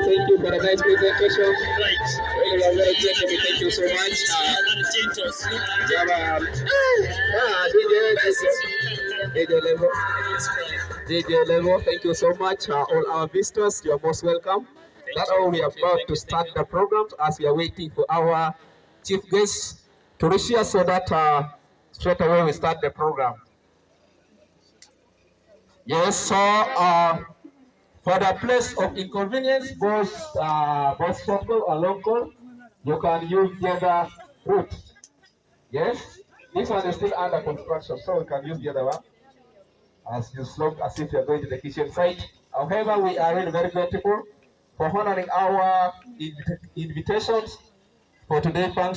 Thank you for the nice presentation. Really, I'm very grateful. Thank you so much. DJ Level, thank you so much. All our visitors, you are most welcome. That's all we are about to start the program as we are waiting for our chief guest to reach us so that straight away we start the program. Yes, so for the place of inconvenience, both short-call and long-call, you can use the other route. Yes, this one is still under construction, so we can use the other one as you slope as if you're going to the kitchen site. However, we are really very grateful for honoring our invitations for today's function.